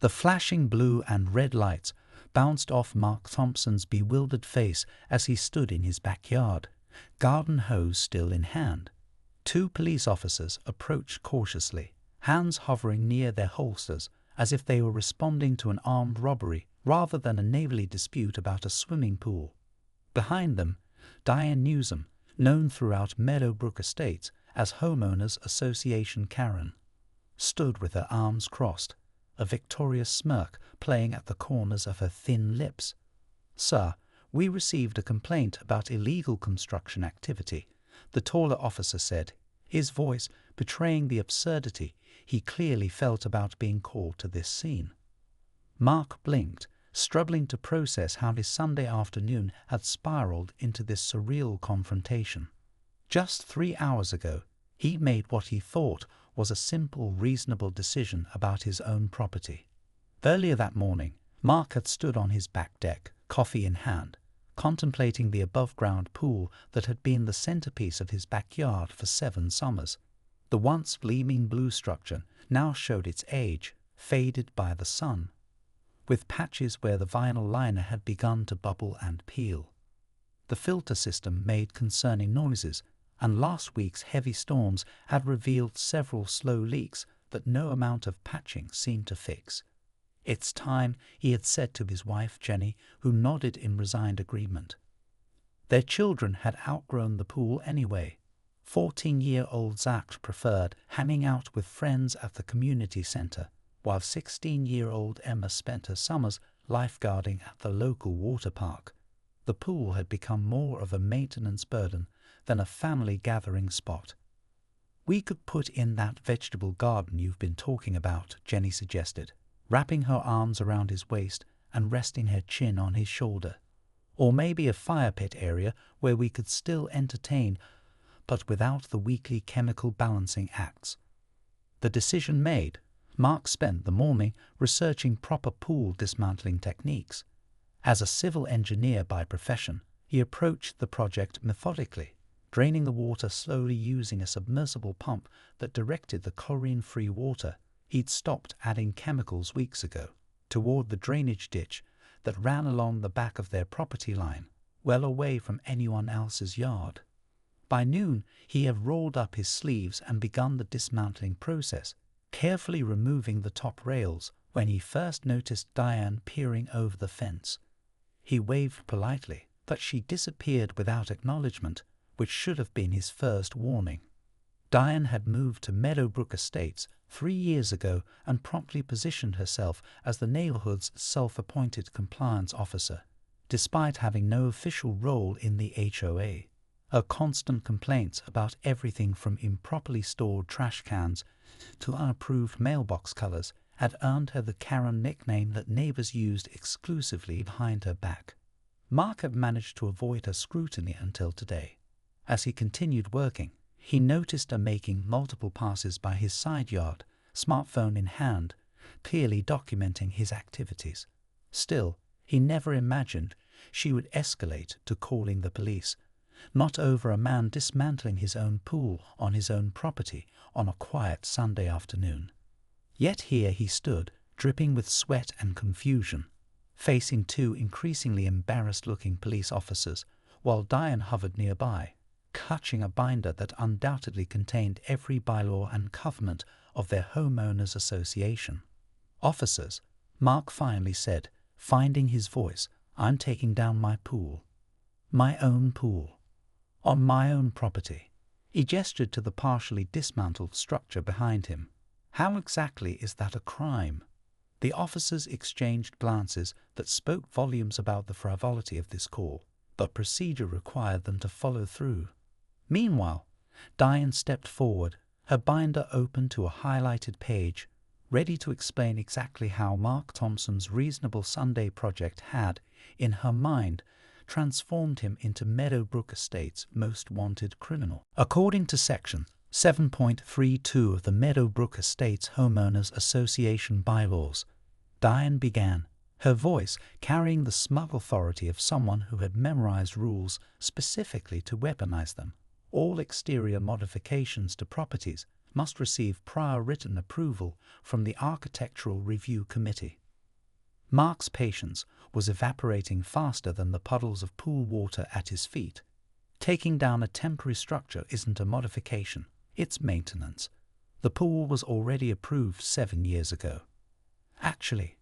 The flashing blue and red lights bounced off Mark Thompson's bewildered face as he stood in his backyard, garden hose still in hand. Two police officers approached cautiously, hands hovering near their holsters as if they were responding to an armed robbery rather than a neighborly dispute about a swimming pool. Behind them, Diane Newsom, known throughout Meadowbrook Estates as Homeowners Association Karen, stood with her arms crossed, a victorious smirk playing at the corners of her thin lips. "Sir, we received a complaint about illegal construction activity," the taller officer said, his voice betraying the absurdity he clearly felt about being called to this scene. Mark blinked, struggling to process how his Sunday afternoon had spiraled into this surreal confrontation. Just 3 hours ago, he made what he thought was a simple, reasonable decision about his own property. Earlier that morning, Mark had stood on his back deck, coffee in hand, contemplating the above-ground pool that had been the centerpiece of his backyard for 7 summers. The once gleaming blue structure now showed its age, faded by the sun, with patches where the vinyl liner had begun to bubble and peel. The filter system made concerning noises, and last week's heavy storms had revealed several slow leaks that no amount of patching seemed to fix. "It's time," he had said to his wife Jenny, who nodded in resigned agreement. Their children had outgrown the pool anyway. 14-year-old Zach preferred hanging out with friends at the community center, while 16-year-old Emma spent her summers lifeguarding at the local water park. The pool had become more of a maintenance burden than a family gathering spot. "We could put in that vegetable garden you've been talking about," Jenny suggested, wrapping her arms around his waist and resting her chin on his shoulder. "Or maybe a fire pit area where we could still entertain, but without the weekly chemical balancing acts." The decision made, Mark spent the morning researching proper pool dismantling techniques. As a civil engineer by profession, he approached the project methodically, draining the water slowly using a submersible pump that directed the chlorine-free water he'd stopped adding chemicals weeks ago toward the drainage ditch that ran along the back of their property line, well away from anyone else's yard. By noon, he had rolled up his sleeves and begun the dismantling process, carefully removing the top rails when he first noticed Diane peering over the fence. He waved politely, but she disappeared without acknowledgement, which should have been his first warning. Diane had moved to Meadowbrook Estates 3 years ago and promptly positioned herself as the neighborhood's self-appointed compliance officer, despite having no official role in the HOA. Her constant complaints about everything from improperly stored trash cans to unapproved mailbox colors had earned her the Karen nickname that neighbors used exclusively behind her back. Mark had managed to avoid her scrutiny until today. As he continued working, he noticed her making multiple passes by his side yard, smartphone in hand, clearly documenting his activities. Still, he never imagined she would escalate to calling the police, not over a man dismantling his own pool on his own property on a quiet Sunday afternoon. Yet here he stood, dripping with sweat and confusion, facing 2 increasingly embarrassed-looking police officers, while Diane hovered nearby, clutching a binder that undoubtedly contained every bylaw and covenant of their homeowners association. "Officers," Mark finally said, finding his voice, "I'm taking down my pool. My own pool. On my own property." He gestured to the partially dismantled structure behind him. "How exactly is that a crime?" The officers exchanged glances that spoke volumes about the frivolity of this call, but procedure required them to follow through. Meanwhile, Diane stepped forward, her binder open to a highlighted page, ready to explain exactly how Mark Thompson's reasonable Sunday project had, in her mind, transformed him into Meadowbrook Estates' most wanted criminal. According to Section 7.32 of the Meadowbrook Estates Homeowners Association bylaws, Diane began, her voice carrying the smug authority of someone who had memorized rules specifically to weaponize them. "All exterior modifications to properties must receive prior written approval from the Architectural Review Committee. Mark's patience was evaporating faster than the puddles of pool water at his feet. Taking down a temporary structure isn't a modification, it's maintenance. The pool was already approved 7 years ago. Actually,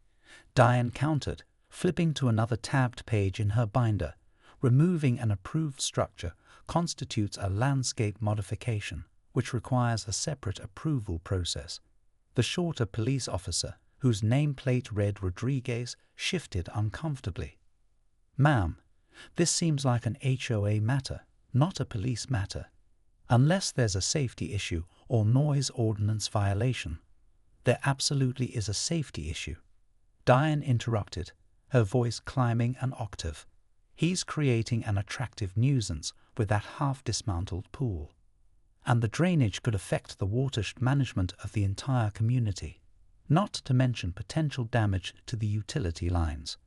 Diane countered, flipping to another tabbed page in her binder. Removing an approved structure constitutes a landscape modification, which requires a separate approval process. The shorter police officer, whose nameplate read Rodriguez, shifted uncomfortably. "Ma'am, this seems like an HOA matter, not a police matter. Unless there's a safety issue or noise ordinance violation." "There absolutely is a safety issue," Diane interrupted, her voice climbing an octave. "He's creating an attractive nuisance with that half-dismantled pool. And the drainage could affect the watershed management of the entire community, not to mention potential damage to the utility lines."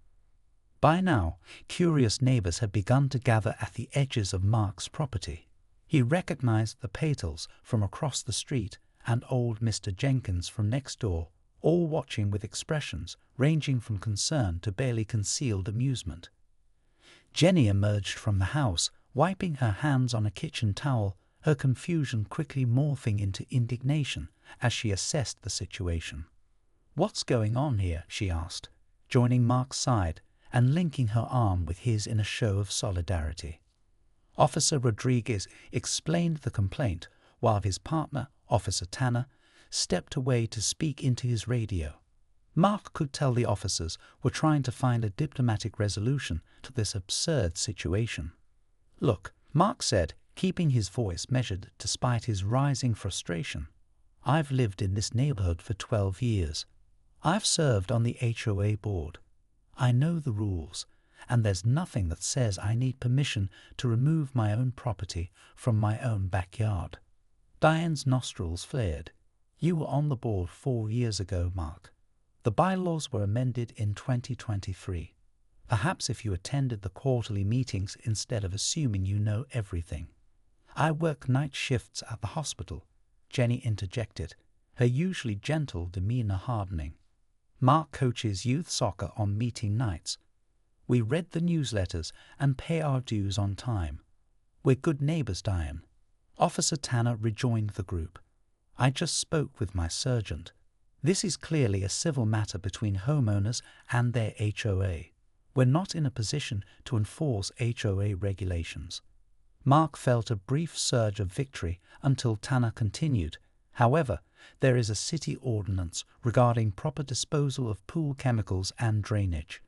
By now, curious neighbors had begun to gather at the edges of Mark's property. He recognized the Patels from across the street and old Mr. Jenkins from next door, all watching with expressions ranging from concern to barely concealed amusement. Jenny emerged from the house, wiping her hands on a kitchen towel, her confusion quickly morphing into indignation as she assessed the situation. "What's going on here?" she asked, joining Mark's side and linking her arm with his in a show of solidarity. Officer Rodriguez explained the complaint, while his partner, Officer Tanner, stepped away to speak into his radio. Mark could tell the officers were trying to find a diplomatic resolution to this absurd situation. "Look," Mark said, keeping his voice measured despite his rising frustration, "I've lived in this neighborhood for 12 years. I've served on the HOA board. I know the rules, and there's nothing that says I need permission to remove my own property from my own backyard." Diane's nostrils flared. "You were on the board 4 years ago, Mark. The bylaws were amended in 2023. Perhaps if you attended the quarterly meetings instead of assuming you know everything." "I work night shifts at the hospital," Jenny interjected, her usually gentle demeanor hardening. "Mark coaches youth soccer on meeting nights. We read the newsletters and pay our dues on time. We're good neighbors, Diane." Officer Tanner rejoined the group. "I just spoke with my sergeant. This is clearly a civil matter between homeowners and their HOA. We're not in a position to enforce HOA regulations." Mark felt a brief surge of victory until Tanner continued. "However, there is a city ordinance regarding proper disposal of pool chemicals and drainage.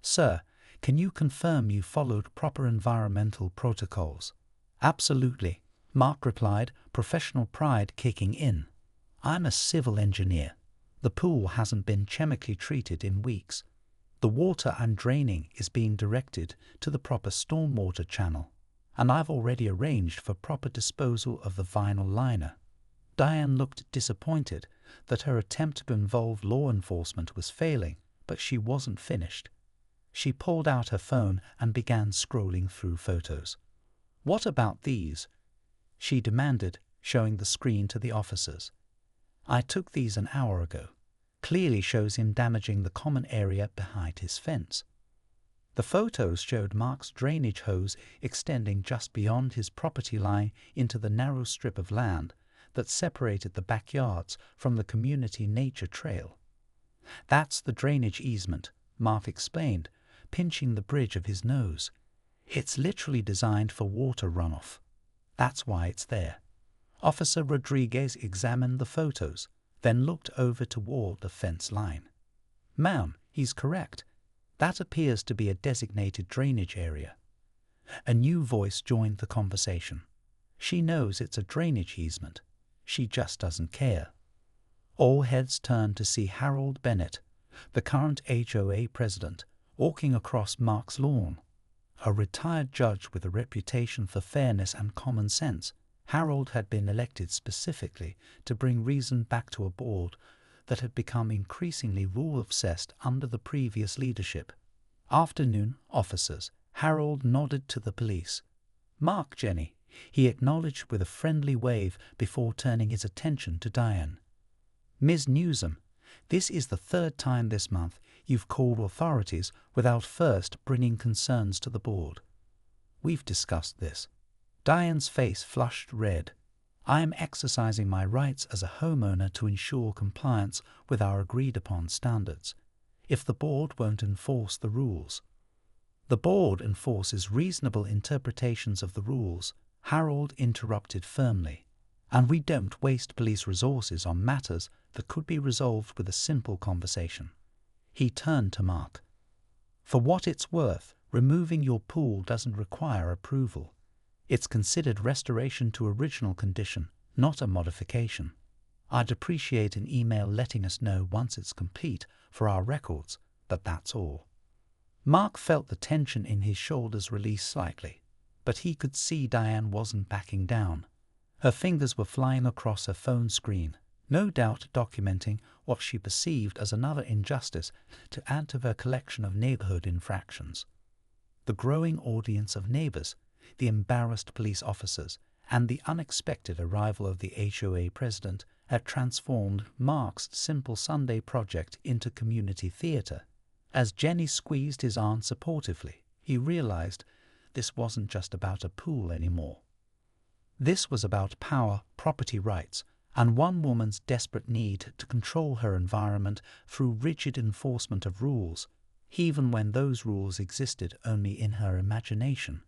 Sir, can you confirm you followed proper environmental protocols?" "Absolutely," Mark replied, professional pride kicking in. "I'm a civil engineer. The pool hasn't been chemically treated in weeks. The water I'm draining is being directed to the proper stormwater channel, and I've already arranged for proper disposal of the vinyl liner." Diane looked disappointed that her attempt to involve law enforcement was failing, but she wasn't finished. She pulled out her phone and began scrolling through photos. "What about these?" she demanded, showing the screen to the officers. "I took these an hour ago. Clearly shows him damaging the common area behind his fence." The photos showed Mark's drainage hose extending just beyond his property line into the narrow strip of land that separated the backyards from the community nature trail. "That's the drainage easement," Mark explained, pinching the bridge of his nose. "It's literally designed for water runoff. That's why it's there." Officer Rodriguez examined the photos, then looked over toward the fence line. "Ma'am, he's correct. That appears to be a designated drainage area." A new voice joined the conversation. "She knows it's a drainage easement. She just doesn't care." All heads turned to see Harold Bennett, the current HOA president, walking across Mark's lawn. A retired judge with a reputation for fairness and common sense, Harold had been elected specifically to bring reason back to a board that had become increasingly rule-obsessed under the previous leadership. "Afternoon, officers," Harold nodded to the police. "Mark, Jenny, He acknowledged with a friendly wave before turning his attention to Diane. "Ms. Newsom, this is the third time this month you've called authorities without first bringing concerns to the board. We've discussed this." Diane's face flushed red. "I am exercising my rights as a homeowner to ensure compliance with our agreed-upon standards. If the board won't enforce the rules—" "The board enforces reasonable interpretations of the rules," Harold interrupted firmly, "and we don't waste police resources on matters that could be resolved with a simple conversation." He turned to Mark. "For what it's worth, removing your pool doesn't require approval. It's considered restoration to original condition, not a modification. I'd appreciate an email letting us know once it's complete for our records, but that's all." Mark felt the tension in his shoulders release slightly, but he could see Diane wasn't backing down. Her fingers were flying across her phone screen, no doubt documenting what she perceived as another injustice to add to her collection of neighborhood infractions. The growing audience of neighbors, the embarrassed police officers, and the unexpected arrival of the HOA president had transformed Mark's simple Sunday project into community theater. As Jenny squeezed his arm supportively, he realized this wasn't just about a pool anymore. This was about power, property rights, and one woman's desperate need to control her environment through rigid enforcement of rules, even when those rules existed only in her imagination.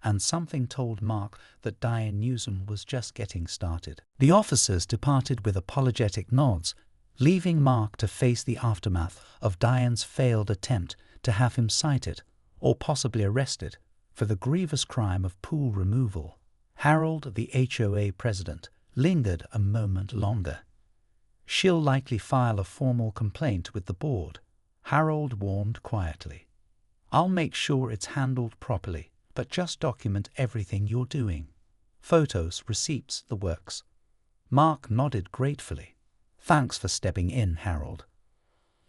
And something told Mark that Diane Newsom was just getting started. The officers departed with apologetic nods, leaving Mark to face the aftermath of Diane's failed attempt to have him cited, or possibly arrested, for the grievous crime of pool removal. Harold, the HOA president, lingered a moment longer. "She'll likely file a formal complaint with the board," Harold warned quietly. "I'll make sure it's handled properly, but just document everything you're doing. Photos, receipts, the works." Mark nodded gratefully. "Thanks for stepping in, Harold."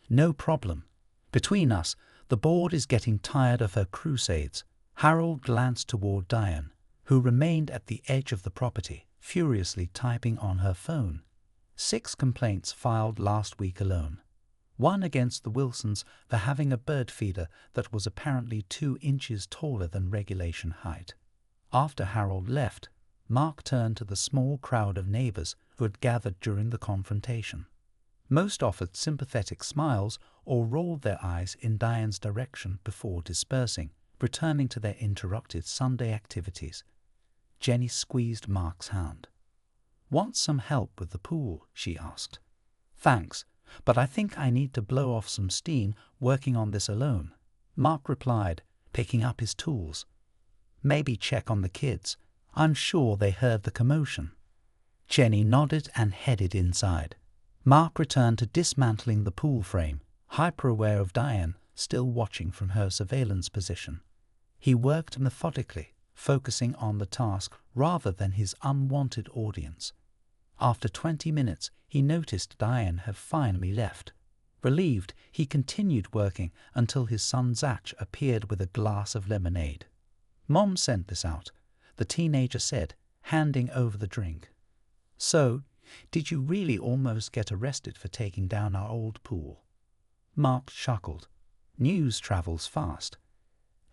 "No problem. Between us, the board is getting tired of her crusades." Harold glanced toward Diane, who remained at the edge of the property, furiously typing on her phone. 6 complaints filed last week alone. 1 against the Wilsons for having a bird feeder that was apparently 2 inches taller than regulation height. After Harold left, Mark turned to the small crowd of neighbors who had gathered during the confrontation. Most offered sympathetic smiles or rolled their eyes in Diane's direction before dispersing, returning to their interrupted Sunday activities. Jenny squeezed Mark's hand. "Want some help with the pool?" she asked. "Thanks, but I think I need to blow off some steam working on this alone," Mark replied, picking up his tools. "Maybe check on the kids. I'm sure they heard the commotion." Jenny nodded and headed inside. Mark returned to dismantling the pool frame, hyper-aware of Diane still watching from her surveillance position. He worked methodically, focusing on the task rather than his unwanted audience. After 20 minutes, he noticed Diane had finally left. Relieved, he continued working until his son Zach appeared with a glass of lemonade. "Mom sent this out," the teenager said, handing over the drink. "So, did you really almost get arrested for taking down our old pool?" Mark chuckled. "News travels fast.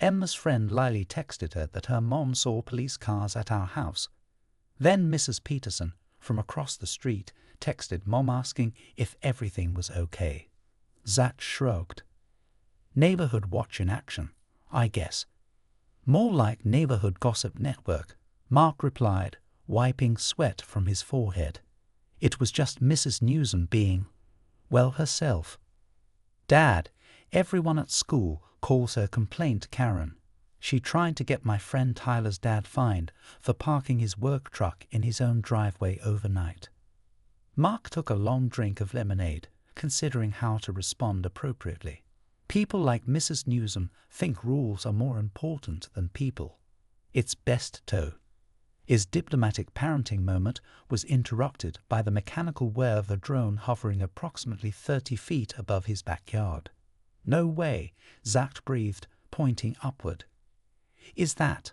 Emma's friend Lily texted her that her mom saw police cars at our house. Then Mrs. Peterson, from across the street, texted Mom asking if everything was okay." Zach shrugged. "Neighborhood watch in action, I guess." "More like neighborhood gossip network," Mark replied, wiping sweat from his forehead. "It was just Mrs. Newsom being, well, herself. Dad, everyone at school calls her Complaint Karen. She tried to get my friend Tyler's dad fined for parking his work truck in his own driveway overnight." Mark took a long drink of lemonade, considering how to respond appropriately. People like Mrs. Newsom think rules are more important than people. It's best to. His diplomatic parenting moment was interrupted by the mechanical whir of a drone hovering approximately 30 feet above his backyard. "No way," Zach breathed, pointing upward. "Is that?"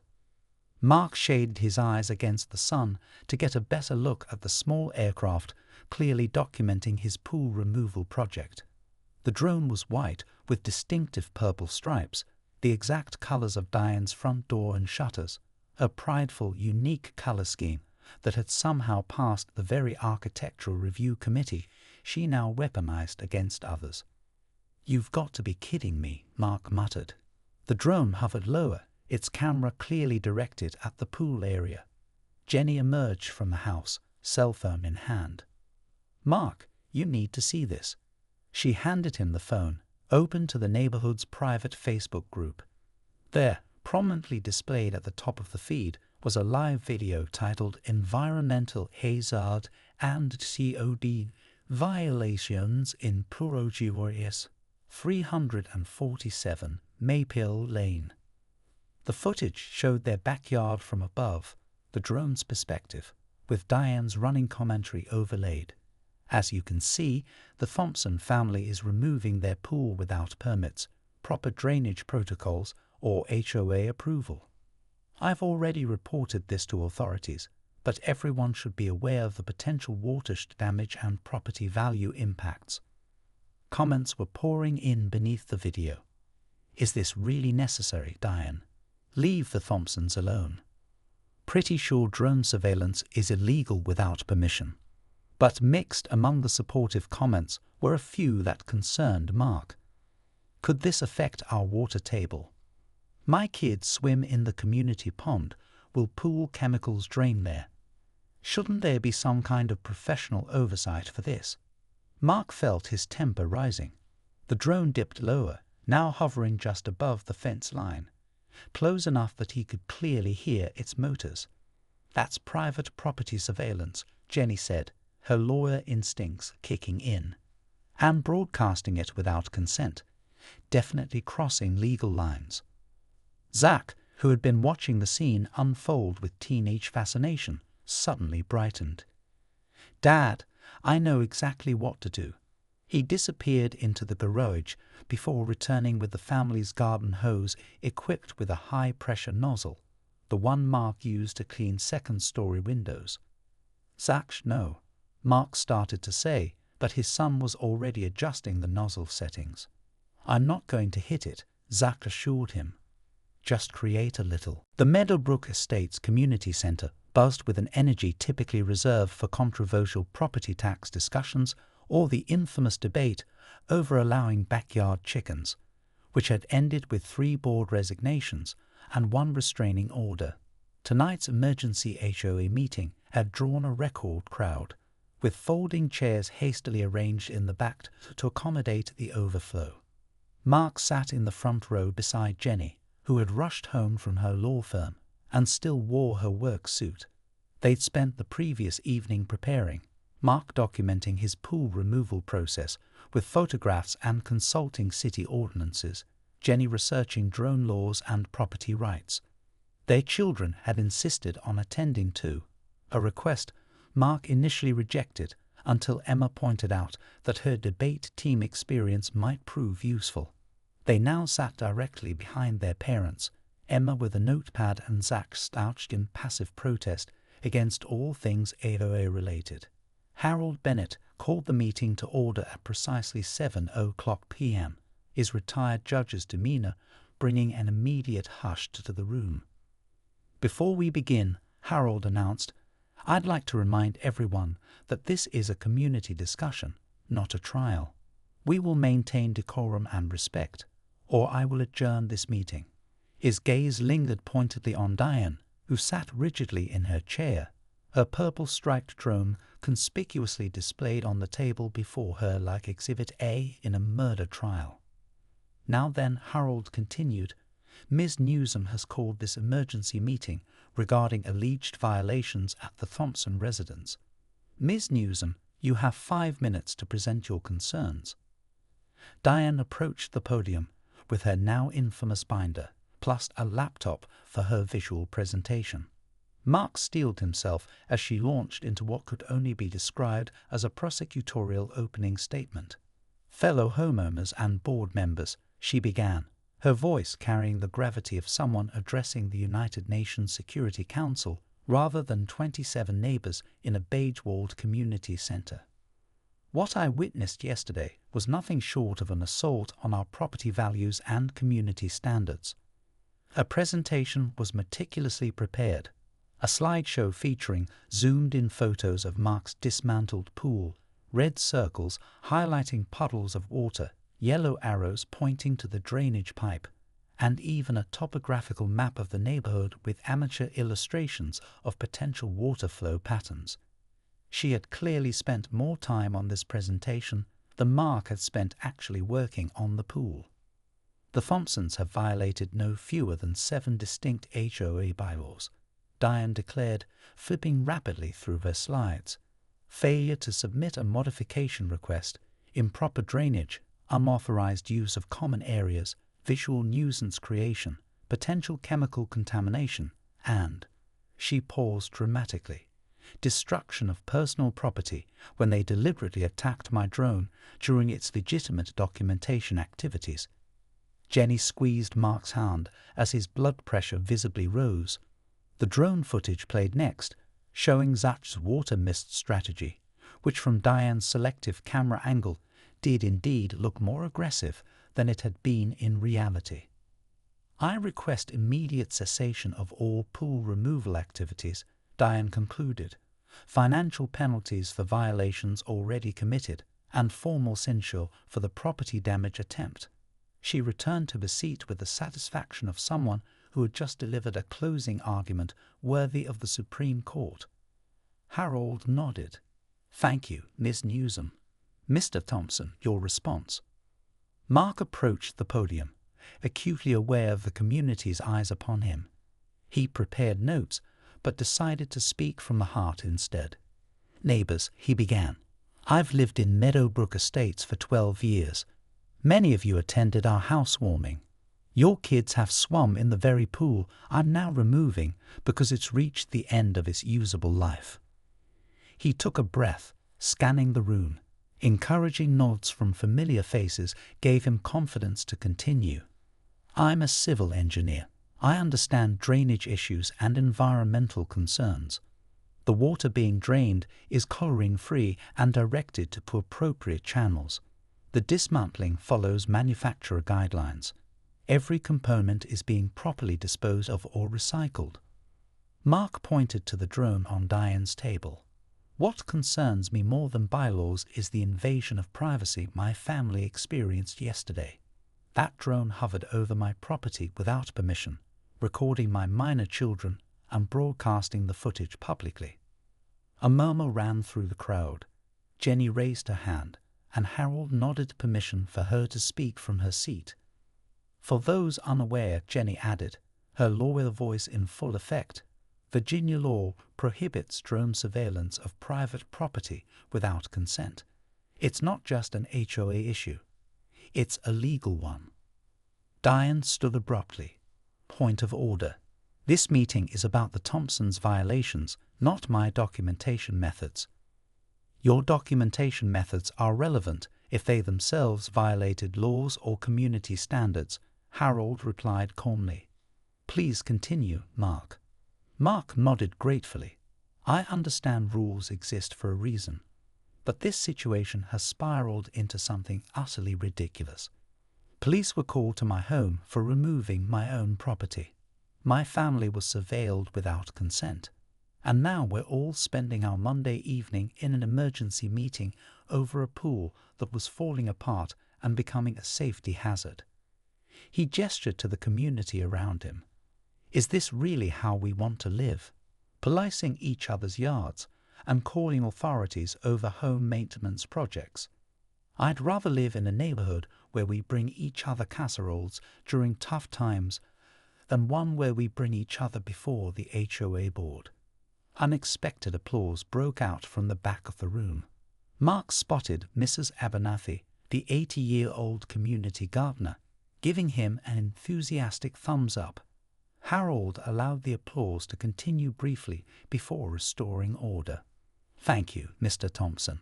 Mark shaded his eyes against the sun to get a better look at the small aircraft, clearly documenting his pool removal project. The drone was white with distinctive purple stripes, the exact colors of Diane's front door and shutters, a prideful, unique color scheme that had somehow passed the very architectural review committee she now weaponized against others. "You've got to be kidding me," Mark muttered. The drone hovered lower, its camera clearly directed at the pool area. Jenny emerged from the house, cell phone in hand. "Mark, you need to see this." She handed him the phone, open to the neighborhood's private Facebook group. There, prominently displayed at the top of the feed, was a live video titled "Environmental Hazard and COD Violations in Purojiwarrius 347 Maypil Lane." The footage showed their backyard from above, the drone's perspective, with Diane's running commentary overlaid. As you can see, the Thompson family is removing their pool without permits, proper drainage protocols, or HOA approval. "I've already reported this to authorities, but everyone should be aware of the potential water damage and property value impacts." Comments were pouring in beneath the video. "Is this really necessary, Diane? Leave the Thompsons alone. Pretty sure drone surveillance is illegal without permission." But mixed among the supportive comments were a few that concerned Mark. "Could this affect our water table? My kids swim in the community pond. Will pool chemicals drain there? Shouldn't there be some kind of professional oversight for this?" Mark felt his temper rising. The drone dipped lower, now hovering just above the fence line, close enough that he could clearly hear its motors. "That's private property surveillance," Jenny said, her lawyer instincts kicking in. "And broadcasting it without consent. Definitely crossing legal lines." Zach, who had been watching the scene unfold with teenage fascination, suddenly brightened. "Dad, I know exactly what to do." He disappeared into the garage before returning with the family's garden hose equipped with a high-pressure nozzle, the one Mark used to clean second-story windows. "Zach, no," Mark started to say, but his son was already adjusting the nozzle settings. "I'm not going to hit it," Zach assured him. "Just create a little." The Meadowbrook Estates Community Center buzzed with an energy typically reserved for controversial property tax discussions or the infamous debate over allowing backyard chickens, which had ended with 3 board resignations and 1 restraining order. Tonight's emergency HOA meeting had drawn a record crowd, with folding chairs hastily arranged in the back to accommodate the overflow. Mark sat in the front row beside Jenny, who had rushed home from her law firm and still wore her work suit. They'd spent the previous evening preparing, Mark documenting his pool removal process with photographs and consulting city ordinances, Jenny researching drone laws and property rights. Their children had insisted on attending too, a request Mark initially rejected until Emma pointed out that her debate team experience might prove useful. They now sat directly behind their parents, Emma with a notepad and Zach slouched in passive protest against all things HOA related. Harold Bennett called the meeting to order at precisely 7:00 p.m., his retired judge's demeanor bringing an immediate hush to the room. "Before we begin," Harold announced, "I'd like to remind everyone that this is a community discussion, not a trial. We will maintain decorum and respect, or I will adjourn this meeting." His gaze lingered pointedly on Diane, who sat rigidly in her chair, her purple-striped drone conspicuously displayed on the table before her like Exhibit A in a murder trial. "Now then," Harold continued, "Ms. Newsom has called this emergency meeting regarding alleged violations at the Thompson residence. Ms. Newsom, you have 5 minutes to present your concerns." Diane approached the podium with her now infamous binder, plus a laptop for her visual presentation. Mark steeled himself as she launched into what could only be described as a prosecutorial opening statement. "Fellow homeowners and board members," she began, her voice carrying the gravity of someone addressing the United Nations Security Council rather than 27 neighbors in a beige-walled community center. What I witnessed yesterday was nothing short of an assault on our property values and community standards. A presentation was meticulously prepared, a slideshow featuring zoomed-in photos of Mark's dismantled pool, red circles highlighting puddles of water, yellow arrows pointing to the drainage pipe, and even a topographical map of the neighborhood with amateur illustrations of potential water flow patterns. She had clearly spent more time on this presentation than Mark had spent actually working on the pool. The Thompsons have violated no fewer than 7 distinct HOA bylaws, Diane declared, flipping rapidly through her slides. Failure to submit a modification request, improper drainage, unauthorized use of common areas, visual nuisance creation, potential chemical contamination, and, she paused dramatically, destruction of personal property when they deliberately attacked my drone during its legitimate documentation activities. Jenny squeezed Mark's hand as his blood pressure visibly rose. The drone footage played next, showing Zach's water mist strategy, which from Diane's selective camera angle did indeed look more aggressive than it had been in reality. I request immediate cessation of all pool removal activities, Diane concluded, financial penalties for violations already committed, and formal censure for the property damage attempt. She returned to her seat with the satisfaction of someone who had just delivered a closing argument worthy of the Supreme Court. Harold nodded. "Thank you, Miss Newsom. Mr. Thompson, your response." Mark approached the podium, acutely aware of the community's eyes upon him. He prepared notes, but decided to speak from the heart instead. "Neighbors," he began, "I've lived in Meadowbrook Estates for 12 years. Many of you attended our housewarming. Your kids have swum in the very pool I'm now removing because it's reached the end of its usable life." He took a breath, scanning the room. Encouraging nods from familiar faces gave him confidence to continue. "I'm a civil engineer. I understand drainage issues and environmental concerns. The water being drained is chlorine-free and directed to appropriate channels. The dismantling follows manufacturer guidelines. Every component is being properly disposed of or recycled." Mark pointed to the drone on Diane's table. "What concerns me more than bylaws is the invasion of privacy my family experienced yesterday. That drone hovered over my property without permission, recording my minor children and broadcasting the footage publicly." A murmur ran through the crowd. Jenny raised her hand, and Harold nodded permission for her to speak from her seat. "For those unaware," Jenny added, her lawyer voice in full effect, "Virginia law prohibits drone surveillance of private property without consent. It's not just an HOA issue. It's a legal one." Diane stood abruptly. "Point of order. This meeting is about the Thompsons' violations, not my documentation methods." "Your documentation methods are relevant if they themselves violated laws or community standards," Harold replied calmly. "Please continue, Mark." Mark nodded gratefully. "I understand rules exist for a reason, but this situation has spiraled into something utterly ridiculous. Police were called to my home for removing my own property. My family was surveilled without consent. And now we're all spending our Monday evening in an emergency meeting over a pool that was falling apart and becoming a safety hazard." He gestured to the community around him. "Is this really how we want to live? Policing each other's yards and calling authorities over home maintenance projects? I'd rather live in a neighborhood where we bring each other casseroles during tough times than one where we bring each other before the HOA board." Unexpected applause broke out from the back of the room. Mark spotted Mrs. Abernathy, the 80-year-old community gardener, giving him an enthusiastic thumbs up. Harold allowed the applause to continue briefly before restoring order. "Thank you, Mr. Thompson.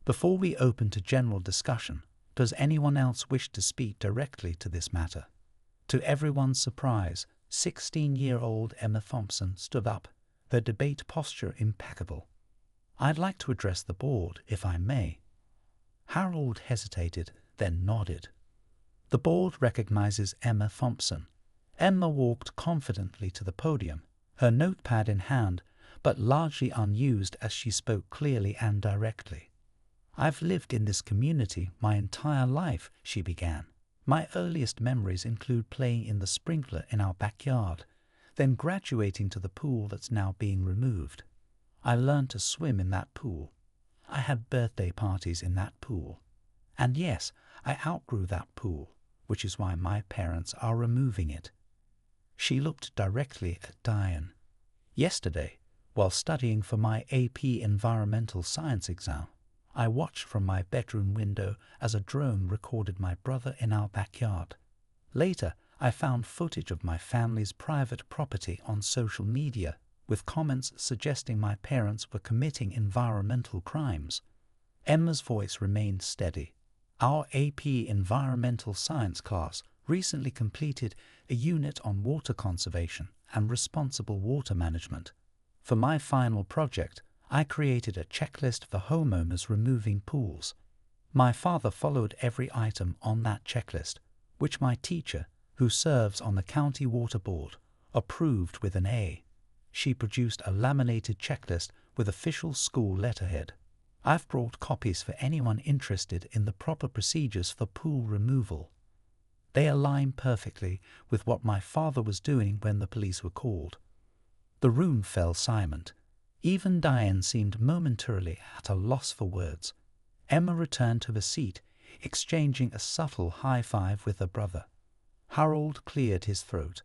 Before we open to general discussion, does anyone else wish to speak directly to this matter?" To everyone's surprise, 16-year-old Emma Thompson stood up, her debate posture impeccable. "I'd like to address the board, if I may." Harold hesitated, then nodded. "The board recognizes Emma Thompson." Emma walked confidently to the podium, her notepad in hand, but largely unused as she spoke clearly and directly. "I've lived in this community my entire life," she began. "My earliest memories include playing in the sprinkler in our backyard, then graduating to the pool that's now being removed. I learned to swim in that pool. I had birthday parties in that pool. And yes, I outgrew that pool, which is why my parents are removing it." She looked directly at Diane. "Yesterday, while studying for my AP Environmental Science exam, I watched from my bedroom window as a drone recorded my brother in our backyard. Later, I found footage of my family's private property on social media, with comments suggesting my parents were committing environmental crimes." Emma's voice remained steady. "Our AP Environmental Science class recently completed a unit on water conservation and responsible water management. For my final project, I created a checklist for homeowners removing pools. My father followed every item on that checklist, which my teacher, who serves on the county water board, approved with an A." She produced a laminated checklist with official school letterhead. "I've brought copies for anyone interested in the proper procedures for pool removal. They align perfectly with what my father was doing when the police were called." The room fell silent. Even Diane seemed momentarily at a loss for words. Emma returned to her seat, exchanging a subtle high-five with her brother. Harold cleared his throat.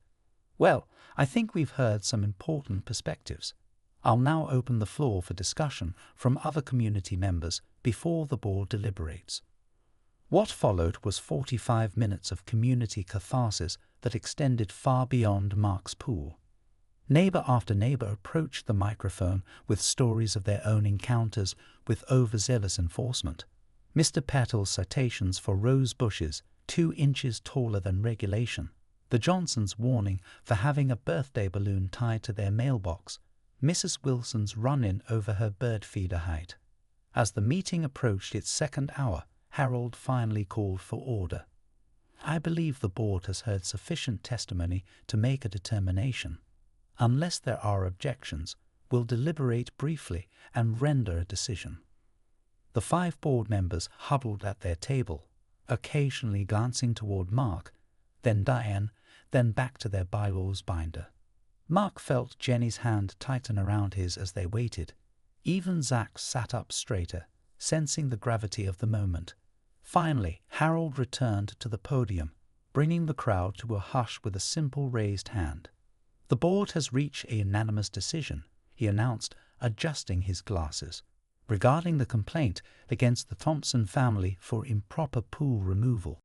"Well, I think we've heard some important perspectives. I'll now open the floor for discussion from other community members before the board deliberates." What followed was 45 minutes of community catharsis that extended far beyond Mark's pool. Neighbor after neighbor approached the microphone with stories of their own encounters with overzealous enforcement. Mr. Petal's citations for rose bushes 2 inches taller than regulation, the Johnsons' warning for having a birthday balloon tied to their mailbox, Mrs. Wilson's run-in over her bird feeder height. As the meeting approached its second hour, Harold finally called for order. "I believe the board has heard sufficient testimony to make a determination. Unless there are objections, we'll deliberate briefly and render a decision." The 5 board members huddled at their table, occasionally glancing toward Mark, then Diane, then back to their bylaws binder. Mark felt Jenny's hand tighten around his as they waited. Even Zach sat up straighter, sensing the gravity of the moment. Finally, Harold returned to the podium, bringing the crowd to a hush with a simple raised hand. "The board has reached a unanimous decision," he announced, adjusting his glasses, "regarding the complaint against the Thompson family for improper pool removal.